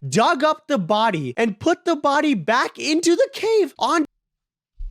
dug up the body, and put the body back into the cave on.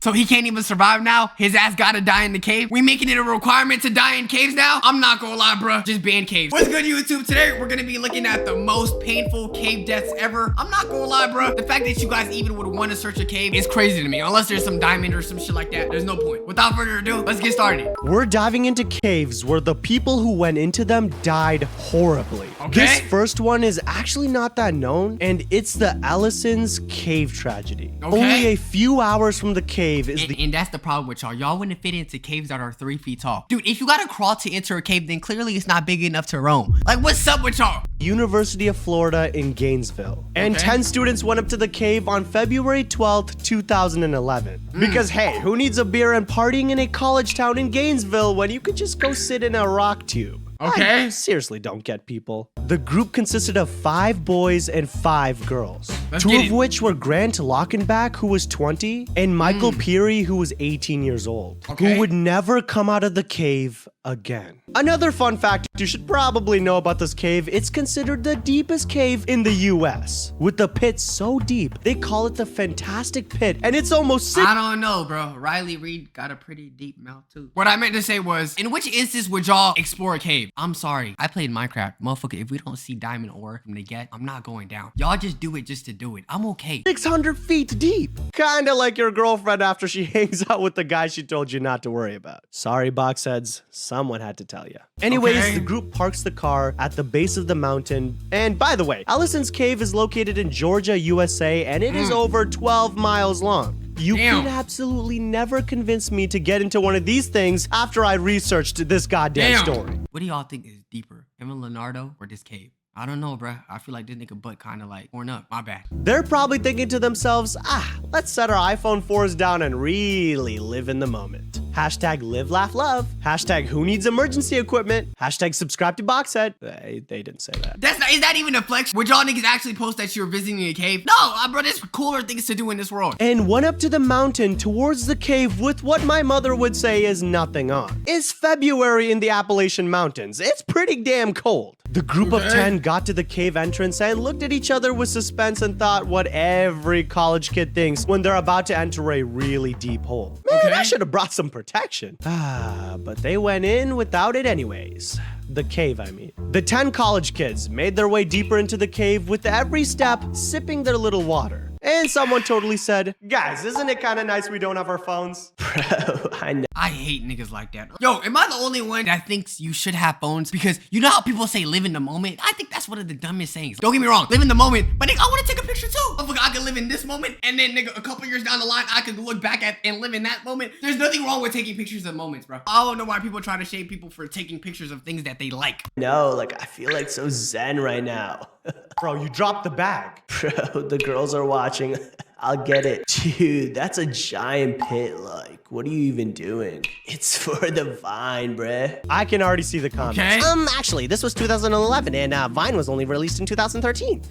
So he can't even survive now? His ass gotta die in the cave? We making it a requirement to die in caves now? I'm not gonna lie, bro. Just ban caves. What's good, YouTube? Today, we're gonna be looking at the most painful cave deaths ever. I'm not gonna lie, bro. The fact that you guys even would want to search a cave is crazy to me. Unless there's some diamond or some shit like that, there's no point. Without further ado, let's get started. We're diving into caves where the people who went into them died horribly. Okay. This first one is actually not that known, and it's the Allison's cave tragedy. Okay. Only a few hours from the cave is And that's the problem with y'all. Y'all wouldn't fit into caves that are 3 feet tall. Dude, if you gotta crawl to enter a cave, then clearly it's not big enough to roam. Like, what's up with y'all? University of Florida in Gainesville. And 10 students went up to the cave on February 12th, 2011. Because hey, who needs a beer and partying in a college town in Gainesville when you could just go sit in a rock tube? Okay. I seriously don't get people. The group consisted of 5 boys and 5 girls. Let's 2 get of it. which were Grant Lockenbach, who was 20, and Michael Peary, who was 18 years old, Okay. who would never come out of the cave again. Another fun fact you should probably know about this cave, it's considered the deepest cave in the US. With the pit so deep, they call it the Fantastic Pit, and it's almost I don't know, bro. Riley Reid got a pretty deep mouth, too. What I meant to say was, in which instance would y'all explore a cave? I'm sorry. I played Minecraft. Motherfucker, if we don't see diamond ore from the get, I'm not going down. Y'all just do it just to do it. I'm okay. 600 feet deep. Kinda like your girlfriend after she hangs out with the guy she told you not to worry about. Sorry, boxheads. Someone had to tell you. Anyways, Okay. the group parks the car at the base of the mountain. And by the way, Allison's cave is located in Georgia, USA, and it is over 12 miles long. You Damn. could absolutely never convince me to get into one of these things after I researched this goddamn Damn. story. What do y'all think is deeper? Him and Leonardo or this cave? I don't know, bruh. I feel like this nigga butt kind of like torn up. My bad. They're probably thinking to themselves, let's set our iPhone 4s down and really live in the moment. Hashtag live, laugh, love. Hashtag who needs emergency equipment. Hashtag subscribe to Boxhead. They didn't say that. Is that even a flex? Would y'all niggas actually post that you were visiting a cave? No, bro, there's cooler things to do in this world. And went up to the mountain towards the cave with what my mother would say is nothing on. It's February in the Appalachian Mountains. It's pretty damn cold. The group of 10 got to the cave entrance and looked at each other with suspense and thought what every college kid thinks when they're about to enter a really deep hole. Man, I should have brought some protection. But they went in without it anyways. The cave, I mean. The 10 college kids made their way deeper into the cave with every step sipping their little water. And someone totally said, guys, isn't it kind of nice we don't have our phones? Bro, I know. I hate niggas like that. Yo, am I the only one that thinks you should have phones? Because you know how people say live in the moment? I think that's one of the dumbest sayings. Don't get me wrong, live in the moment, but nigga, I want to take a picture too. Motherfucker, I can live in this moment, and then nigga, a couple years down the line, I could look back at and live in that moment. There's nothing wrong with taking pictures of moments, bro. I don't know why people try to shame people for taking pictures of things that they like. No, like I feel like so zen right now. Bro, you dropped the bag. Bro, the girls are watching. I'll get it. Dude, that's a giant pit. Like, what are you even doing? It's for the Vine, bruh. I can already see the comments. Okay. Actually, this was 2011 and Vine was only released in 2013.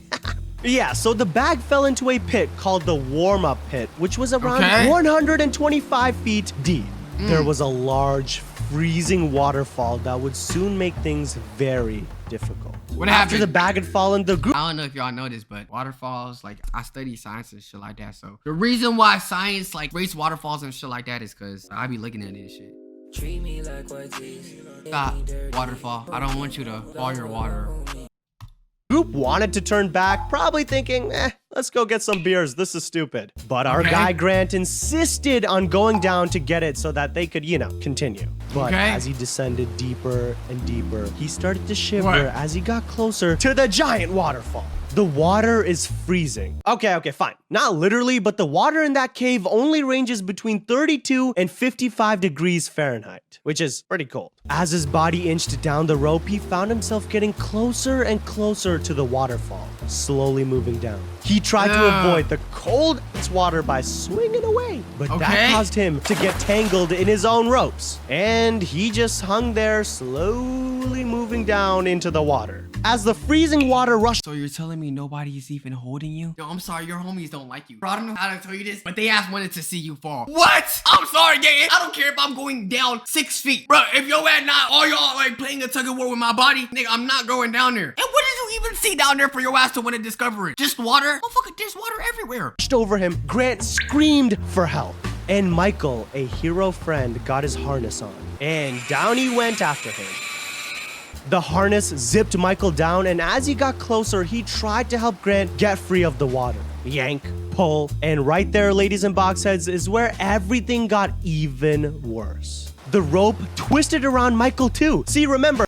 Yeah, so the bag fell into a pit called the warm-up pit, which was around 125 feet deep. There was a large, freezing waterfall that would soon make things very difficult. What After happened? the bag had fallen, the group... I don't know if y'all know this, but waterfalls, like, I study science and shit like that. So the reason why science, like, rates waterfalls and shit like that is because I be looking at this shit. Treat me like what is. Stop, waterfall. I don't want you to fall your water. group wanted to turn back, probably thinking, let's go get some beers. This is stupid. But our guy Grant insisted on going down to get it so that they could, you know, continue. But as he descended deeper and deeper, he started to shiver as he got closer to the giant waterfall. The water is freezing. Okay, fine. Not literally, but the water in that cave only ranges between 32 and 55 degrees Fahrenheit, which is pretty cold. As his body inched down the rope, he found himself getting closer and closer to the waterfall, slowly moving down. He tried to avoid the cold water by swinging away, but that caused him to get tangled in his own ropes. And he just hung there, slowly moving down into the water. As the freezing water rushed. So you're telling me nobody's even holding you? Yo, I'm sorry, your homies don't like you. Bro, I don't know how to tell you this, but they ass wanted to see you fall. What? I'm sorry, gang. I don't care if I'm going down 6 feet. Bro, if your ass not all y'all like playing a tug of war with my body, nigga, I'm not going down there. And what did you you even see down there for your ass to want to discover it? Just water? Motherfucker, there's water everywhere. Over him, Grant screamed for help. And Michael, a hero friend, got his harness on. And down he went after him. The harness zipped Michael down, and as he got closer, he tried to help Grant get free of the water. Yank, pull, and right there, ladies and boxheads, is where everything got even worse. The rope twisted around Michael too. See, remember,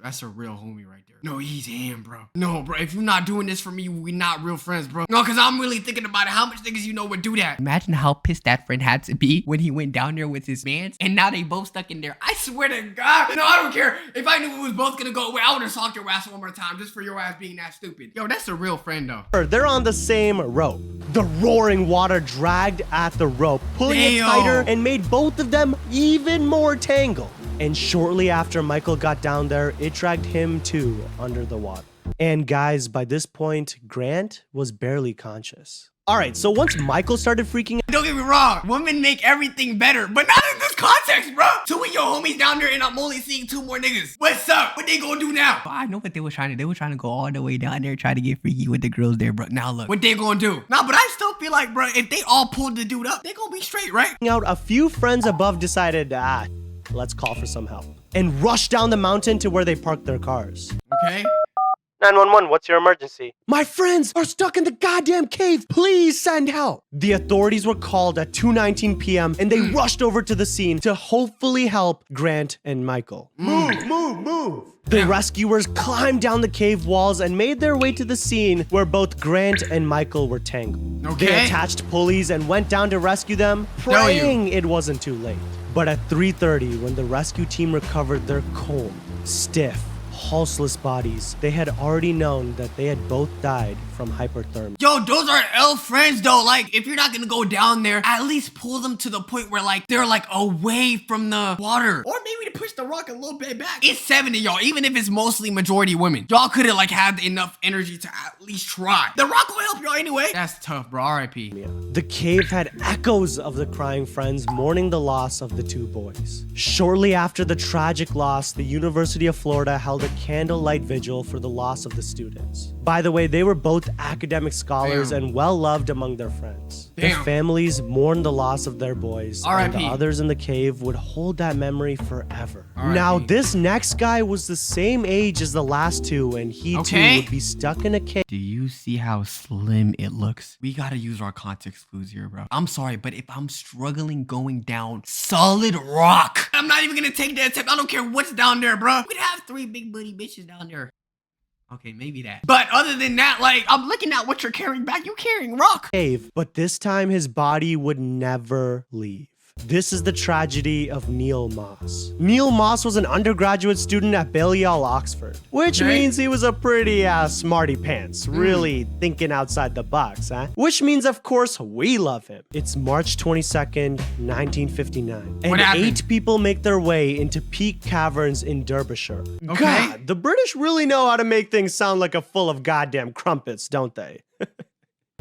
that's a real homie right there. No, he's him, bro. No, bro, if you're not doing this for me, we not real friends, bro. No, because I'm really thinking about it. How much niggas you know would do that? Imagine how pissed that friend had to be when he went down there with his mans, and now they both stuck in there. I swear to God. No, I don't care. If I knew we was both gonna go away, I would have socked your ass one more time just for your ass being that stupid. Yo, that's a real friend, though. they're on the same rope. The roaring water dragged at the rope, pulling it tighter and made both of them even more tangled. And shortly after Michael got down there, it dragged him too under the water. And guys, by this point, Grant was barely conscious. All right, so once Michael started freaking out, don't get me wrong, women make everything better, but not in this context, bro. Two of your homies down there and I'm only seeing two more niggas. What's up? What they gonna do now? I know what they were trying to do. They were trying to go all the way down there, try to get freaky with the girls there, bro. Now look, what they gonna do? Nah, but I still feel like, bro, if they all pulled the dude up, they gonna be straight, right? a few friends above decided, let's call for some help, and rushed down the mountain to where they parked their cars. Okay. 911, what's your emergency? My friends are stuck in the goddamn cave. Please send help. The authorities were called at 2:19 p.m. and they rushed over to the scene to hopefully help Grant and Michael. Move. The rescuers climbed down the cave walls and made their way to the scene where both Grant and Michael were tangled. Okay. They attached pulleys and went down to rescue them, praying it wasn't too late. But at 3:30, when the rescue team recovered their cold, stiff, pulseless bodies, they had already known that they had both died from hyperthermia. Yo, those are elf friends though. Like, if you're not gonna go down there, at least pull them to the point where like they're like away from the water. Or maybe to push the rock a little bit back. It's 7 of y'all, even if it's mostly majority women. Y'all could have like had enough energy to at least try. The rock will help y'all anyway. That's tough, bro. R.I.P. The cave had echoes of the crying friends mourning the loss of the two boys. Shortly after the tragic loss, the University of Florida held a candlelight vigil for the loss of the students. By the way, they were both academic scholars and well-loved among their friends. Their families mourned the loss of their boys, and the others in the cave would hold that memory forever. Now, this next guy was the same age as the last two, and he too would be stuck in a cave. Do you see how slim it looks? We gotta use our context clues here, bro. I'm sorry, but if I'm struggling going down solid rock, I'm not even gonna take that attempt. I don't care what's down there, bro. We'd have 3 big booty bitches down there. Okay, maybe that. But other than that, like, I'm looking at what you're carrying back. You carrying rock. But this time his body would never leave. This is the tragedy of Neil Moss. Neil Moss was an undergraduate student at Balliol, Oxford, which means he was a pretty smarty pants, really thinking outside the box, huh? Which means, of course, we love him. It's March 22nd, 1959, and 8 people make their way into Peak Caverns in Derbyshire. God, the British really know how to make things sound like a full of goddamn crumpets, don't they?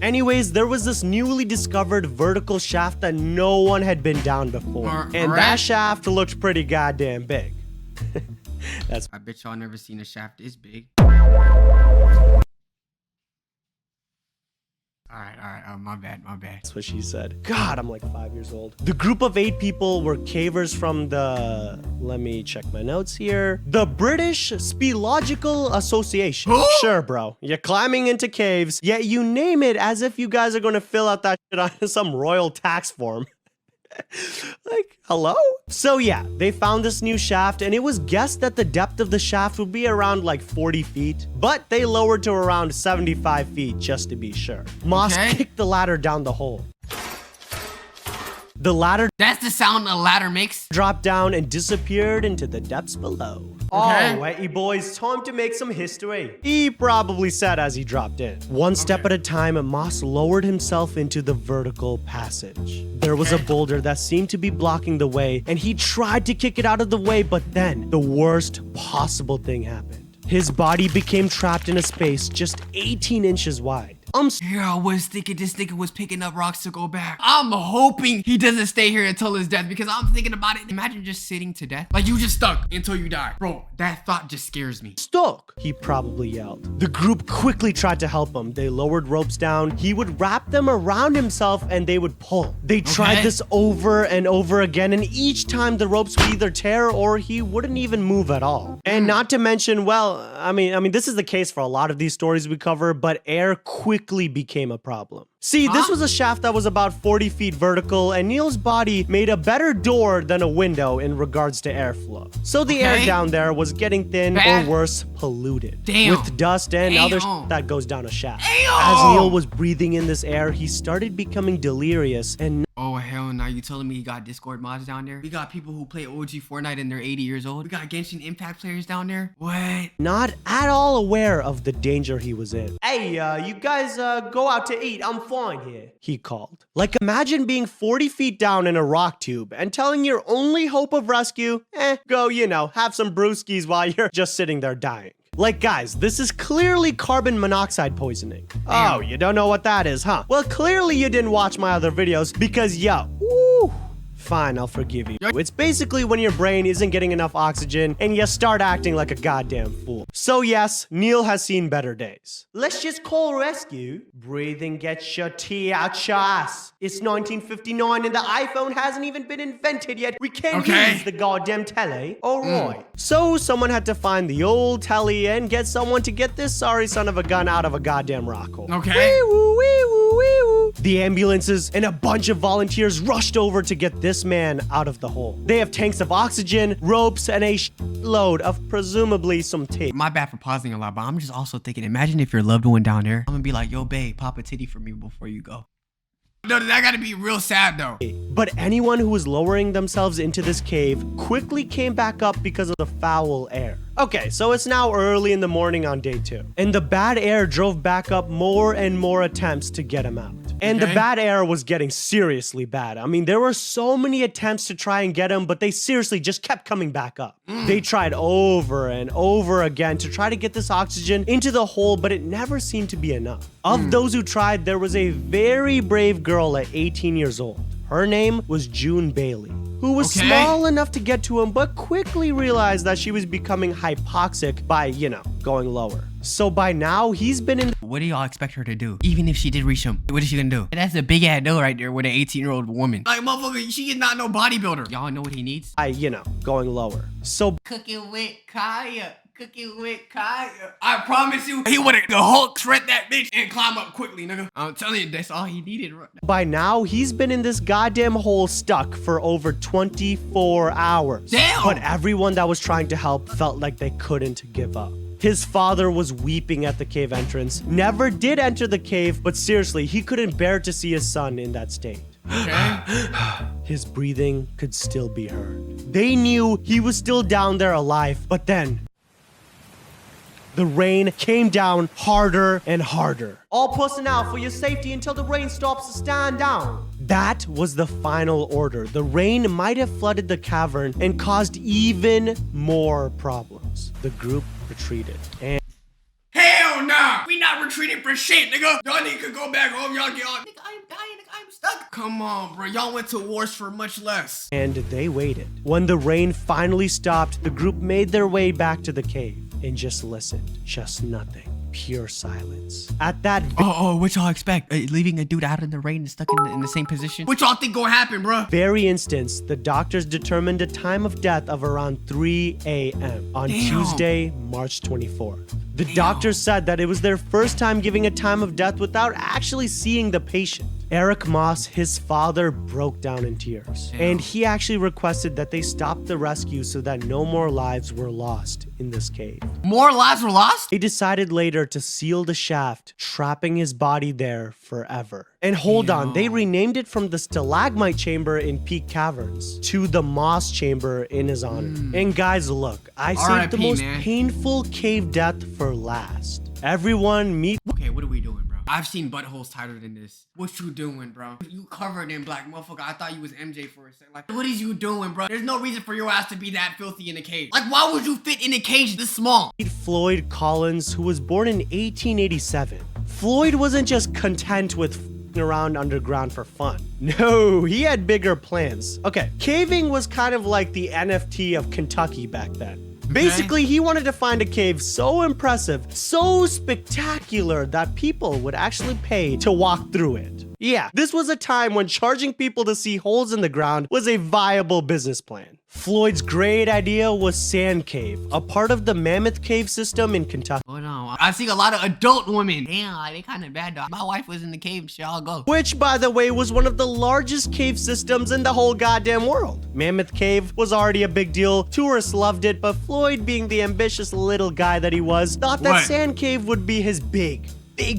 Anyways, there was this newly discovered vertical shaft that no one had been down before. And that shaft looked pretty goddamn big. I bet y'all never seen a shaft this big. All right, my bad. That's what she said. God, I'm like 5 years old. The group of 8 people were cavers from the, let me check my notes here, the British Speleological Association. Sure, bro. You're climbing into caves, yet you name it as if you guys are gonna fill out that shit on some royal tax form. Like, hello? So yeah, they found this new shaft, and it was guessed that the depth of the shaft would be around like 40 feet, but they lowered to around 75 feet just to be sure. Moss kicked the ladder down the hole. The ladder, that's the sound a ladder makes, dropped down and disappeared into the depths below. Alrighty boys, time to make some history. He probably said as he dropped in. One step at a time, Moss lowered himself into the vertical passage. There was a boulder that seemed to be blocking the way, and he tried to kick it out of the way, but then the worst possible thing happened. His body became trapped in a space just 18 inches wide. Here I was thinking this nigga was picking up rocks to go back. I'm hoping he doesn't stay here until his death because I'm thinking about it. Imagine just sitting to death. Like you just stuck until you die. Bro, that thought just scares me. Stuck, he probably yelled. The group quickly tried to help him. They lowered ropes down. He would wrap them around himself and they would pull. They tried this over and over again, and each time the ropes would either tear or he wouldn't even move at all. And not to mention, well, I mean, this is the case for a lot of these stories we cover, but air quickly became a problem. See, this was a shaft that was about 40 feet vertical, and Neil's body made a better door than a window in regards to airflow. So the air down there was getting thin, or worse, polluted. With dust and other that goes down a shaft. As Neil was breathing in this air, he started becoming delirious and... Oh, hell no. You telling me you got Discord mods down there? We got people who play OG Fortnite and they're 80 years old. We got Genshin Impact players down there. What? Not at all aware of the danger he was in. Hey, you guys go out to eat. I'm fine here, he called. Like, imagine being 40 feet down in a rock tube and telling your only hope of rescue, go, you know, have some brewskis while you're just sitting there dying. Like, guys, this is clearly carbon monoxide poisoning. Oh, you don't know what that is, huh? Well, clearly you didn't watch my other videos because, fine, I'll forgive you. It's basically when your brain isn't getting enough oxygen and you start acting like a goddamn fool. So yes, Neil has seen better days. Let's just call rescue. Breathe and get your tea out your ass. It's 1959 and the iPhone hasn't even been invented yet. We can't use the goddamn telly. Alright. So someone had to find the old telly and get someone to get this sorry son of a gun out of a goddamn rock hole. Wee-woo, wee-woo, wee-woo. The ambulances and a bunch of volunteers rushed over to get this man out of the hole. They have tanks of oxygen, ropes, and a load of presumably some tape. My bad for pausing a lot, but I'm just also thinking, imagine if your loved one down there, I'm gonna be like, yo, babe, pop a titty for me before you go. No, that gotta be real sad though. But anyone who was lowering themselves into this cave quickly came back up because of the foul air. Okay, so it's now early in the morning on day 2, and the bad air drove back up more and more attempts to get him out. And the bad air was getting seriously bad. I mean, there were so many attempts to try and get him, but they seriously just kept coming back up. They tried over and over again to try to get this oxygen into the hole, but it never seemed to be enough. Of those who tried, there was a very brave girl at 18 years old. Her name was June Bailey, who was small enough to get to him, but quickly realized that she was becoming hypoxic by, you know, going lower. So by now, he's been in... What do y'all expect her to do? Even if she did reach him, what is she gonna do? That's a big ass deal right there with an 18-year-old woman. Like, motherfucker, she is not no bodybuilder. Y'all know what he needs? You know, going lower. So... Cooking with Kaya. Cooking with Kaya. I promise you, he would've the Hulk shred that bitch and climb up quickly, nigga. I'm telling you, that's all he needed. By now, he's been in this goddamn hole stuck for over 24 hours. Damn! But everyone that was trying to help felt like they couldn't give up. His father was weeping at the cave entrance, never did enter the cave, but seriously, he couldn't bear to see his son in that state. His breathing could still be heard. They knew he was still down there alive, but then the rain came down harder and harder. All personnel for your safety until the rain stops to stand down. That was the final order. The rain might have flooded the cavern and caused even more problems. The group retreated and... Hell nah! We not retreating for shit, nigga! Y'all need to go back home, y'all get on. Nigga, I am dying, nigga, I am stuck. Come on, bro. Y'all went to wars for much less. And they waited. When the rain finally stopped, the group made their way back to the cave and just listened. Just nothing. Pure silence. At that... what y'all expect? Leaving a dude out in the rain and stuck in the same position? What y'all think gonna happen, bro? Very instance, the doctors determined a time of death of around 3 a.m. on Tuesday, March 24th. The doctors said that it was their first time giving a time of death without actually seeing the patient. Eric Moss, his father, broke down in tears. And he actually requested that they stop the rescue so that no more lives were lost in this cave. More lives were lost? They decided later to seal the shaft, trapping his body there forever. And hold on, they renamed it from the stalagmite chamber in Peak Caverns to the Moss chamber in his honor. And guys, look, I saved the most painful cave death for last. Everyone meet... Okay, what are we doing, bro? I've seen buttholes tighter than this. What you doing, bro? You covered in black, motherfucker. I thought you was MJ for a second. Like, what is you doing, bro? There's no reason for your ass to be that filthy in a cage. Like, why would you fit in a cage this small? Floyd Collins, who was born in 1887. Floyd wasn't just content with around underground for fun. No, he had bigger plans. Okay, caving was kind of like the NFT of Kentucky back then. Basically, he wanted to find a cave so impressive, so spectacular that people would actually pay to walk through it. Yeah, this was a time when charging people to see holes in the ground was a viable business plan. Floyd's great idea was Sand Cave, a part of the Mammoth Cave system in Kentucky. Hold on, I see a lot of adult women. Damn, they kind of bad dog. My wife was in the cave, shit, I'll go. Which, by the way, was one of the largest cave systems in the whole goddamn world. Mammoth Cave was already a big deal, tourists loved it, but Floyd, being the ambitious little guy that he was, thought that Sand Cave would be his big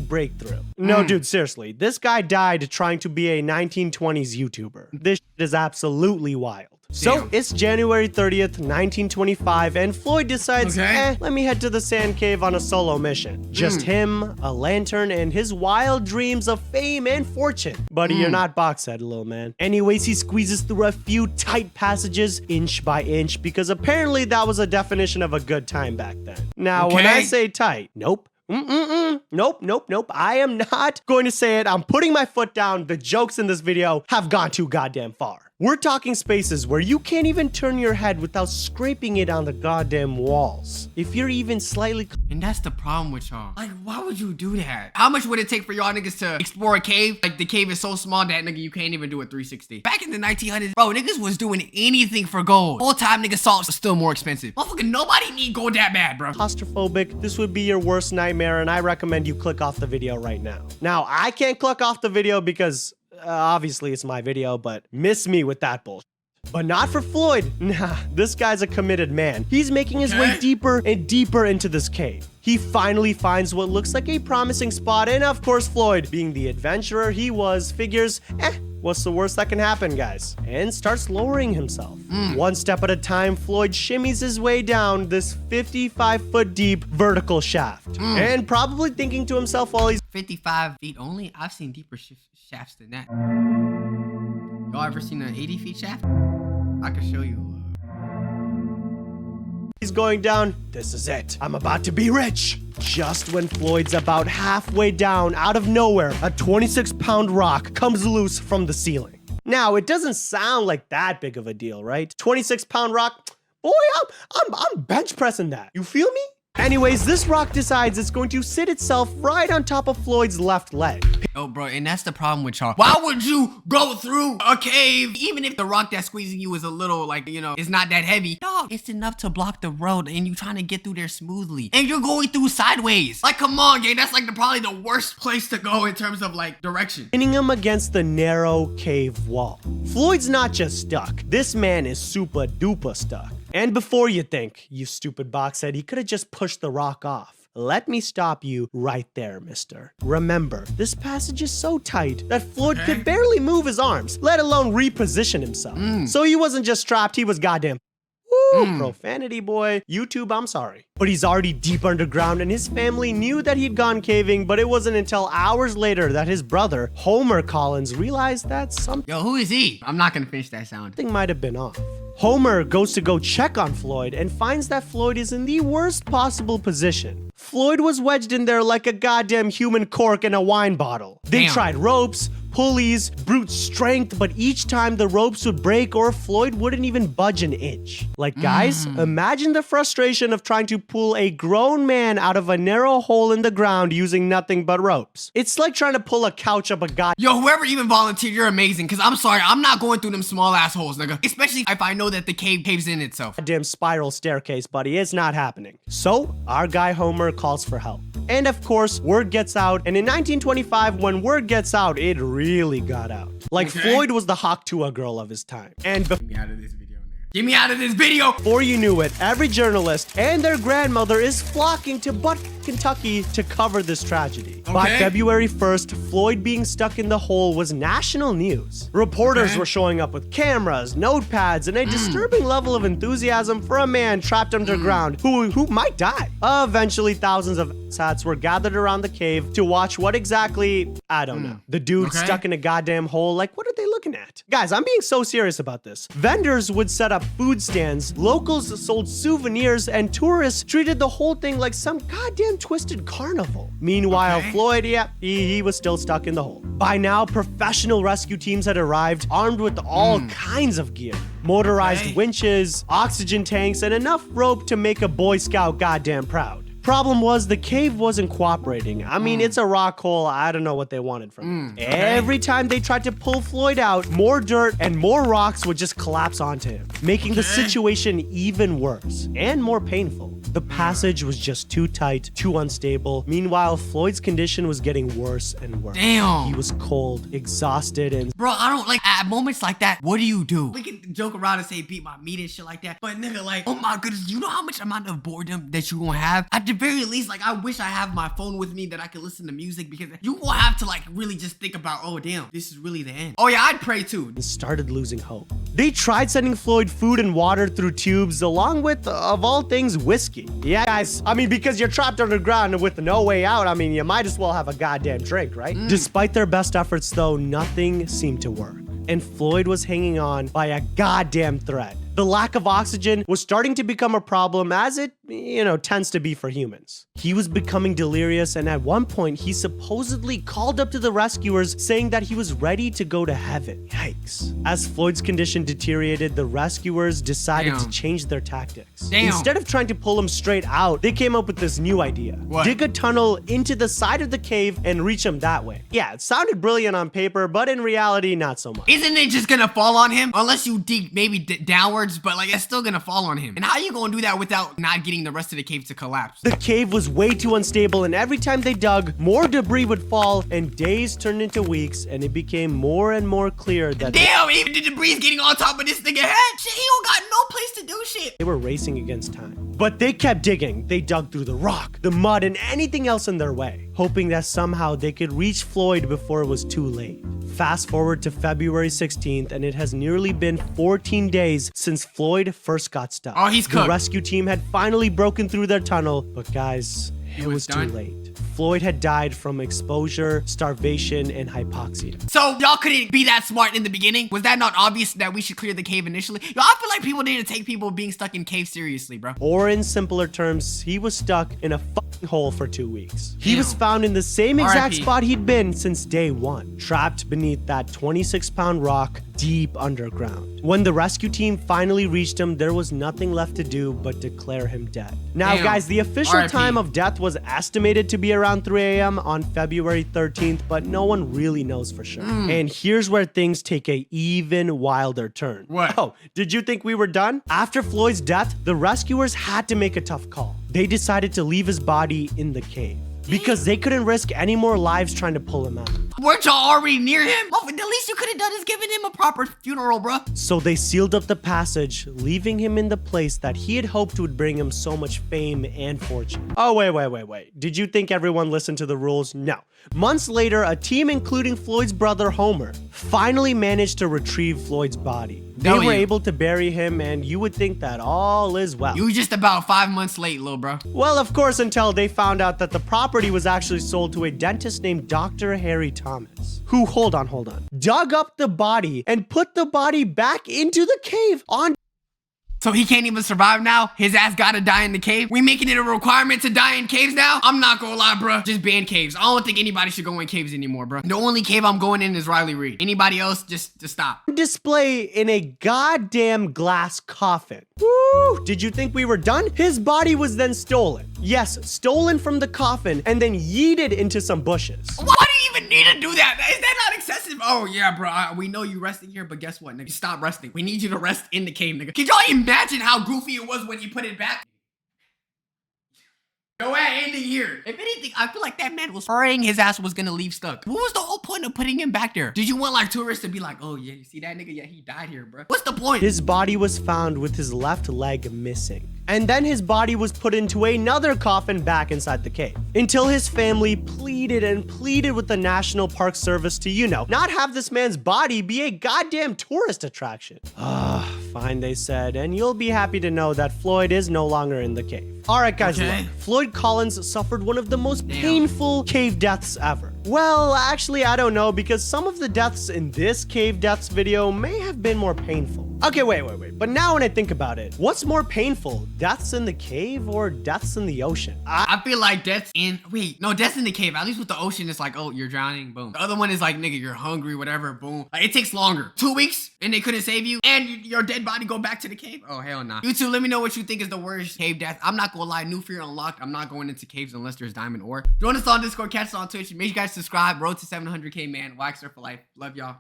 breakthrough. No, dude, seriously, this guy died trying to be a 1920s YouTuber. This shit is absolutely wild. So it's January 30th, 1925, and Floyd decides, let me head to the Sand Cave on a solo mission. Just him, a lantern, and his wild dreams of fame and fortune. Buddy, you're not box-head, little man. Anyways, he squeezes through a few tight passages, inch by inch, because apparently that was a definition of a good time back then. Now, when I say tight, nope. Nope. I am not going to say it. I'm putting my foot down. The jokes in this video have gone too goddamn far. We're talking spaces where you can't even turn your head without scraping it on the goddamn walls. If you're even slightly... And that's the problem with y'all. Like, why would you do that? How much would it take for y'all niggas to explore a cave? Like, the cave is so small that, nigga, you can't even do a 360. Back in the 1900s, bro, niggas was doing anything for gold. Whole time, nigga, salt was still more expensive. Motherfucker, nobody need gold that bad, bro. Claustrophobic, this would be your worst nightmare, and I recommend you click off the video right now. Now, I can't click off the video because... obviously it's my video, but miss me with that bullshit. But not for Floyd. Nah, this guy's a committed man. He's making his way deeper and deeper into this cave. He finally finds what looks like a promising spot, and of course Floyd, being the adventurer he was, figures, what's the worst that can happen, guys? And starts lowering himself. One step at a time, Floyd shimmies his way down this 55-foot deep vertical shaft. And probably thinking to himself while he's 55 feet only? I've seen deeper shafts than that. Y'all ever seen an 80 feet shaft? I can show you. He's going down, this is it. I'm about to be rich. Just when Floyd's about halfway down, out of nowhere, a 26-pound rock comes loose from the ceiling. Now, it doesn't sound like that big of a deal, right? 26-pound rock, boy, I'm bench pressing that. You feel me? Anyways, this rock decides it's going to sit itself right on top of Floyd's left leg. Oh, bro, and that's the problem with y'all. Why would you go through a cave, even if the rock that's squeezing you is a little, like, you know, it's not that heavy? Dog, it's enough to block the road, and you trying to get through there smoothly. And you're going through sideways. Like, come on, gang, that's like probably the worst place to go in terms of, like, direction. Pinning him against the narrow cave wall. Floyd's not just stuck. This man is super duper stuck. And before you think, you stupid boxhead, he could have just pushed the rock off. Let me stop you right there, mister. Remember, this passage is so tight that Floyd could barely move his arms, let alone reposition himself. So he wasn't just trapped, he was goddamn... Woo, profanity, boy. YouTube, I'm sorry. But he's already deep underground, and his family knew that he'd gone caving, but it wasn't until hours later that his brother, Homer Collins, realized that something... Yo, who is he? I'm not gonna finish that sound. Might have been off. Homer goes to go check on Floyd and finds that Floyd is in the worst possible position. Floyd was wedged in there like a goddamn human cork in a wine bottle. They tried ropes, pulleys, brute strength, but each time the ropes would break or Floyd wouldn't even budge an inch. Like, guys, imagine the frustration of trying to pull a grown man out of a narrow hole in the ground using nothing but ropes. It's like trying to pull a couch up a god. Yo, whoever even volunteered, you're amazing, because I'm sorry, I'm not going through them small assholes, nigga. Especially if I know that the cave caves in itself. Goddamn spiral staircase, buddy. It's not happening. So, our guy Homer calls for help. And of course, word gets out, and in 1925, when word gets out, it really got out. Like, Floyd was the Hawk-Tuah girl of his time. And get me out of this video, nigga. Get me out of this video! Before you knew it, every journalist and their grandmother is flocking to Kentucky to cover this tragedy. By February 1st, Floyd being stuck in the hole was national news. Reporters were showing up with cameras, notepads, and a disturbing level of enthusiasm for a man trapped underground who might die. Eventually, thousands of hats were gathered around the cave to watch what exactly, I don't know. The dude stuck in a goddamn hole, like, what are they looking looking at? Guys, I'm being so serious about this. Vendors would set up food stands, locals sold souvenirs, and tourists treated the whole thing like some goddamn twisted carnival. Meanwhile, Floyd, he was still stuck in the hole. By now, professional rescue teams had arrived, armed with all kinds of gear. Motorized winches, oxygen tanks, and enough rope to make a Boy Scout goddamn proud. Problem was, the cave wasn't cooperating. I mean, it's a rock hole. I don't know what they wanted from it. Every time they tried to pull Floyd out, more dirt and more rocks would just collapse onto him, making the situation even worse and more painful. The passage was just too tight, too unstable. Meanwhile, Floyd's condition was getting worse and worse. Damn. He was cold, exhausted, and bro, I don't like at moments like that. What do? We can joke around and say beat my meat and shit like that. But nigga, like, oh my goodness, you know how much amount of boredom that you gonna have? At the very least, like, I wish I have my phone with me that I could listen to music, because you will have to like really just think about, oh damn, this is really the end. Oh yeah, I'd pray too. started losing hope. They tried sending Floyd food and water through tubes, along with, of all things, whiskey. Yeah, guys, I mean, because you're trapped underground with no way out, I mean, you might as well have a goddamn drink, right? Despite their best efforts, though, nothing seemed to work. And Floyd was hanging on by a goddamn thread. The lack of oxygen was starting to become a problem, as it, tends to be for humans. He was becoming delirious, and at one point, he supposedly called up to the rescuers saying that he was ready to go to heaven. Yikes. As Floyd's condition deteriorated, the rescuers decided to change their tactics. Instead of trying to pull him straight out, they came up with this new idea. Dig a tunnel into the side of the cave and reach him that way. Yeah, it sounded brilliant on paper, but in reality, not so much. Isn't it just gonna fall on him? Unless you dig maybe downwards, but like it's still gonna fall on him. And how you gonna do that without not getting the rest of the cave to collapse? The cave was way too unstable, and every time they dug, more debris would fall, and days turned into weeks, and it became more and more clear that even the debris is getting on top of this nigga head. Shit, he don't got no place to do shit. they were racing against time. But they kept digging. They dug through the rock, the mud, and anything else in their way, hoping that somehow they could reach Floyd before it was too late. Fast forward to February 16th, and it has nearly been 14 days since Floyd first got stuck. Oh, he's cooked. The rescue team had finally broken through their tunnel, but guys, it was too late. Floyd had died from exposure, starvation, and hypoxia. So y'all couldn't be that smart in the beginning? Was that not obvious that we should clear the cave initially? Yo, I feel like people need to take people being stuck in caves seriously, bro. Or in simpler terms, he was stuck in a fucking hole for 2 weeks. He was found in the same exact spot he'd been since day one, trapped beneath that 26-pound rock deep underground. When the rescue team finally reached him, there was nothing left to do but declare him dead. Now, guys, the official time of death was estimated to be around 3 a.m. on February 13th, but no one really knows for sure. And here's where things take a even wilder turn. What? Oh, did you think we were done? After Floyd's death, the rescuers had to make a tough call. They decided to leave his body in the cave, because they couldn't risk any more lives trying to pull him out. Weren't y'all already near him? Oh, the least you could have done is given him a proper funeral, bro. So they sealed up the passage, leaving him in the place that he had hoped would bring him so much fame and fortune. Oh, wait. Did you think everyone listened to the rules? No. Months later, a team including Floyd's brother Homer finally managed to retrieve Floyd's body. They were able to bury him, and you would think that all is well. You were just about 5 months late, little bro. Well, of course, until they found out that the property was actually sold to a dentist named Dr. Harry Thomas, who, hold on, dug up the body and put the body back into the cave on. So he can't even survive now? His ass gotta die in the cave? We making it a requirement to die in caves now? I'm not gonna lie, bro. Just ban caves. I don't think anybody should go in caves anymore, bro. The only cave I'm going in is Riley Reid. Anybody else, just stop. Display in a goddamn glass coffin. Woo! Did you think we were done? His body was then stolen. Yes, stolen from the coffin and then yeeted into some bushes. Why do you even need to do that? Is that not excessive? Oh yeah, bro. We know you resting here, but guess what, nigga? Stop resting. We need you to rest in the cave, nigga. Could y'all imagine how goofy it was when he put it back? No way, ending here. If anything, I feel like that man was praying his ass was gonna leave stuck. What was the whole point of putting him back there? Did you want like tourists to be like, oh yeah, you see that nigga? Yeah, he died here, bro. What's the point? His body was found with his left leg missing. And then his body was put into another coffin back inside the cave, until his family pleaded and pleaded with the National Park Service to, not have this man's body be a goddamn tourist attraction. fine, they said, and you'll be happy to know that Floyd is no longer in the cave. Alright guys, Okay. look, Floyd Collins suffered one of the most painful cave deaths ever. Well, actually, I don't know, because some of the deaths in this cave deaths video may have been more painful. Okay, wait. But now when I think about it, what's more painful, deaths in the cave or deaths in the ocean? I feel like death's in, death's in the cave. At least with the ocean, it's like, oh, you're drowning, boom. The other one is like, nigga, you're hungry, whatever, boom. Like, it takes longer. 2 weeks, and they couldn't save you, and your dead body go back to the cave? Oh, hell nah. You two, let me know what you think is the worst cave death. I'm not gonna lie, new fear unlocked. I'm not going into caves unless there's diamond ore. Join us on Discord, catch us on Twitch. Make sure you guys subscribe. Road to 700K, man. Waxer for life. Love y'all.